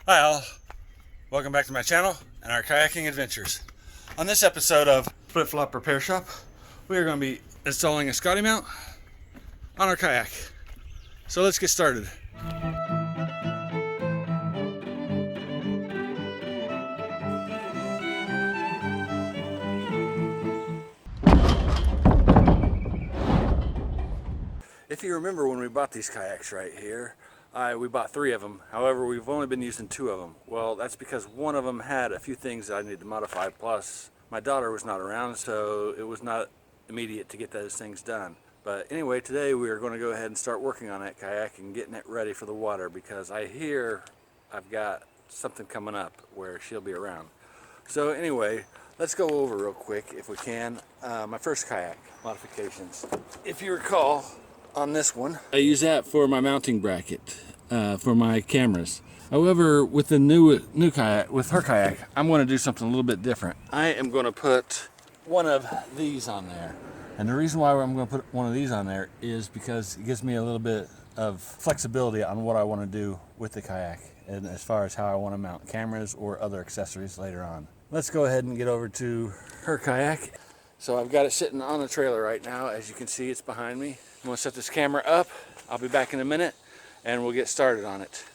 Hi all, welcome back to my channel and our kayaking adventures. On this episode of Flip Flop Repair Shop, we are going to be installing a Scotty Mount on our kayak. So let's get started. If you remember when we bought these kayaks right here, we bought 3 of them. However, we've only been using 2 of them. Well, that's because one of them had a few things that I needed to modify. Plus, my daughter was not around, so it was not immediate to get those things done. But anyway, today we are going to go ahead and start working on that kayak and getting it ready for the water, because I hear I've got something coming up where she'll be around. So anyway, let's go over real quick, if we can, my first kayak modifications. If you recall, on this one, I use that for my mounting bracket for my cameras. However, with the new kayak, with her kayak, I'm going to do something a little bit different. I am going to put one of these on there. And the reason why I'm going to put one of these on there is because it gives me a little bit of flexibility on what I want to do with the kayak, and as far as how I want to mount cameras or other accessories later on. Let's go ahead and get over to her kayak. So I've got it sitting on the trailer right now. As you can see, it's behind me. I'm gonna set this camera up. I'll be back in a minute and we'll get started on it.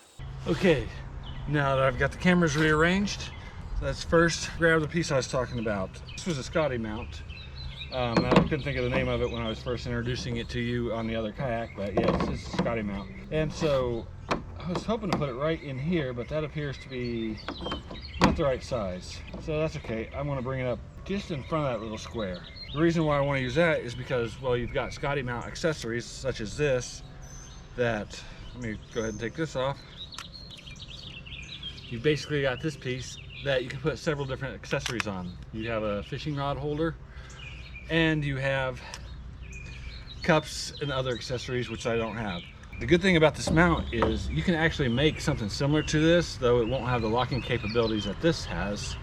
Okay, now that I've got the cameras rearranged, let's first grab the piece I was talking about. This was a Scotty Mount. I couldn't think of the name of it when I was first introducing it to you on the other kayak, but yes, it's a Scotty Mount. And so I was hoping to put it right in here, but that appears to be not the right size. So that's okay. I'm gonna bring it up just in front of that little square. The reason why I want to use that is because, well, you've got Scotty Mount accessories such as this that, let me go ahead and take this off. You've basically got this piece that you can put several different accessories on. You have a fishing rod holder, and you have cups and other accessories, which I don't have. The good thing about this mount is you can actually make something similar to this, though it won't have the locking capabilities that this has.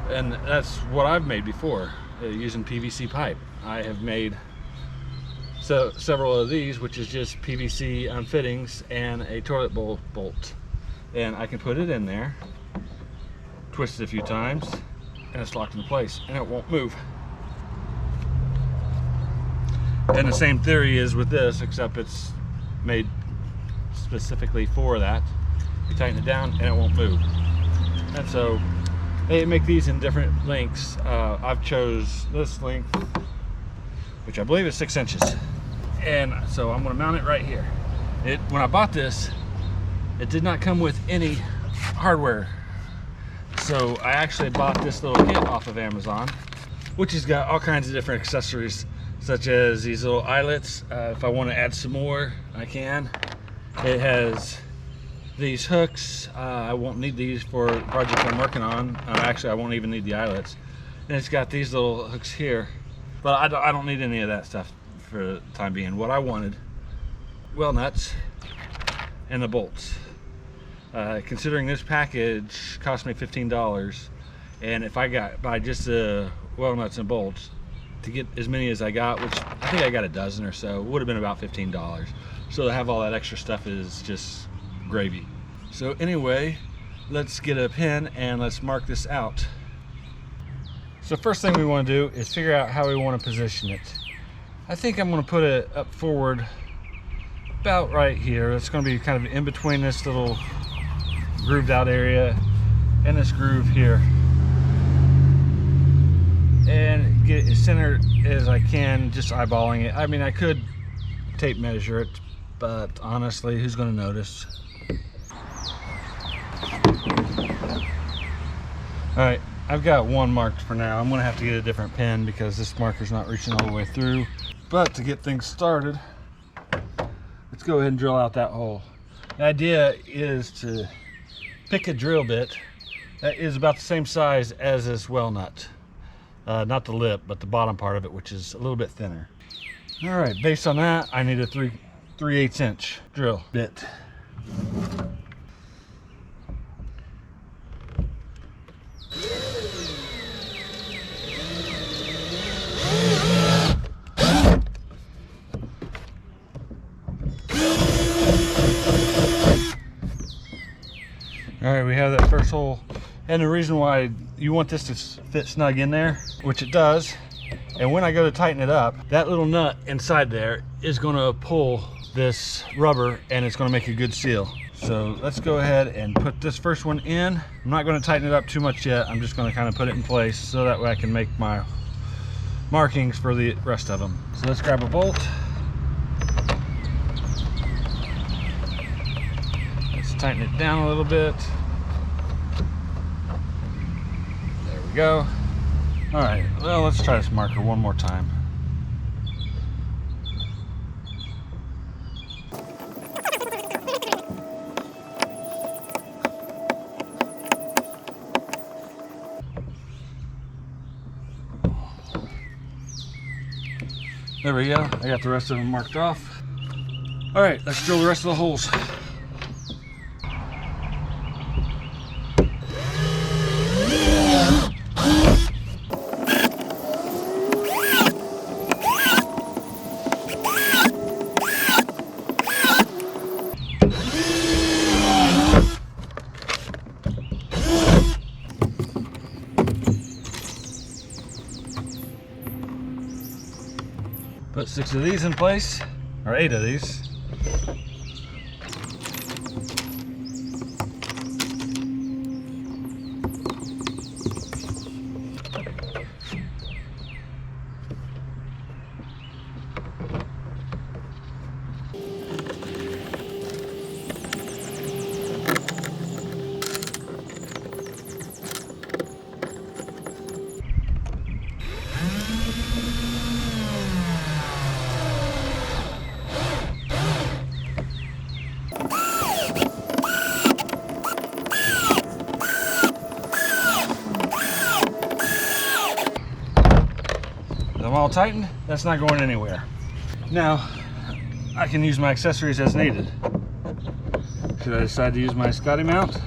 And that's what I've made before, using PVC pipe. I have made several of these, which is just PVC fittings and a toilet bowl bolt. And I can put it in there, twist it a few times, and it's locked in place, and it won't move. And the same theory is with this, except it's made specifically for that. You tighten it down, and it won't move. And so, they make these in different lengths. I've chose this length, which I believe is 6 inches. And so I'm gonna mount it right here. When I bought this, it did not come with any hardware. So I actually bought this little kit off of Amazon, which has got all kinds of different accessories, such as these little eyelets. If I wanna add some more, I can. It has these hooks. I won't need these for the project I'm working on. Actually, I won't even need the eyelets. And it's got these little hooks here, but I don't need any of that stuff for the time being. What I wanted, well nuts and the bolts. Considering this package cost me $15, and if I buy just the well nuts and bolts, to get as many as I got, which I think I got a dozen or so, would have been about $15. So to have all that extra stuff is just gravy. So anyway, let's get a pen and let's mark this out. So first thing we want to do is figure out how we want to position it. I think I'm going to put it up forward about right here. It's going to be kind of in between this little grooved out area and this groove here, and get it as centered as I can, just eyeballing it. I mean, I could tape measure it, but honestly, who's going to notice? Alright, I've got one marked for now. I'm going to have to get a different pen because this marker's not reaching all the way through. But to get things started, let's go ahead and drill out that hole. The idea is to pick a drill bit that is about the same size as this well nut. Not the lip, but the bottom part of it, which is a little bit thinner. Alright, based on that, I need a 3/8 inch drill bit. All right, we have that first hole. And the reason why you want this to fit snug in there, which it does, and when I go to tighten it up, that little nut inside there is gonna pull this rubber and it's gonna make a good seal. So let's go ahead and put this first one in. I'm not gonna tighten it up too much yet. I'm just gonna kind of put it in place so that way I can make my markings for the rest of them. So let's grab a bolt. Let's tighten it down a little bit. There we go. All right, well, let's try this marker one more time. There we go. I got the rest of them marked off. All right, let's drill the rest of the holes. Put 6 of these in place, or 8 of these. I'm all tightened, that's not going anywhere. Now, I can use my accessories as needed. Should I decide to use my Scotty Mount?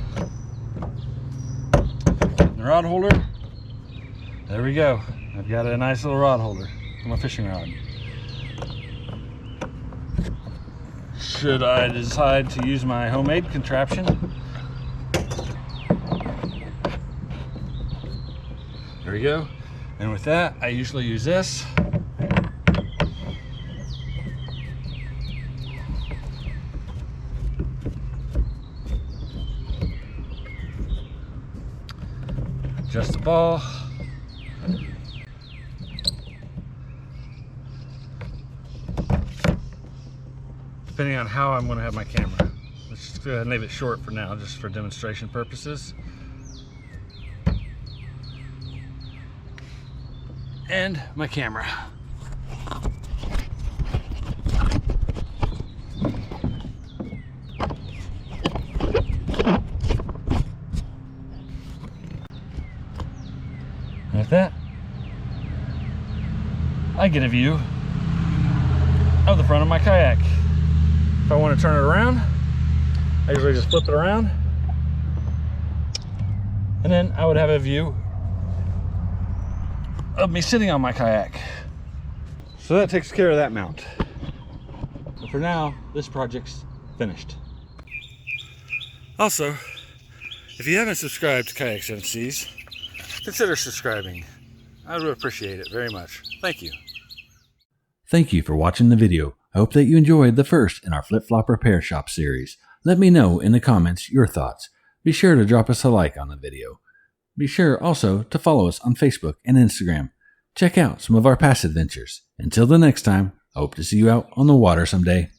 The rod holder. There we go. I've got a nice little rod holder for my fishing rod. Should I decide to use my homemade contraption? There we go. And with that, I usually use this. Adjust the ball. Depending on how I'm going to have my camera. Let's just go ahead and leave it short for now, just for demonstration purposes. And my camera. And with that, I get a view of the front of my kayak. If I want to turn it around, I usually just flip it around, and then I would have a view of me sitting on my kayak. So that takes care of that mount. But for now, this project's finished. Also, if you haven't subscribed to Kayak 7 Seas, consider subscribing. I would appreciate it very much. Thank you. Thank you for watching the video. I hope that you enjoyed the first in our flip-flop repair shop series. Let me know in the comments your thoughts. Be sure to drop us a like on the video. Be sure also to follow us on Facebook and Instagram. Check out some of our past adventures. Until the next time, I hope to see you out on the water someday.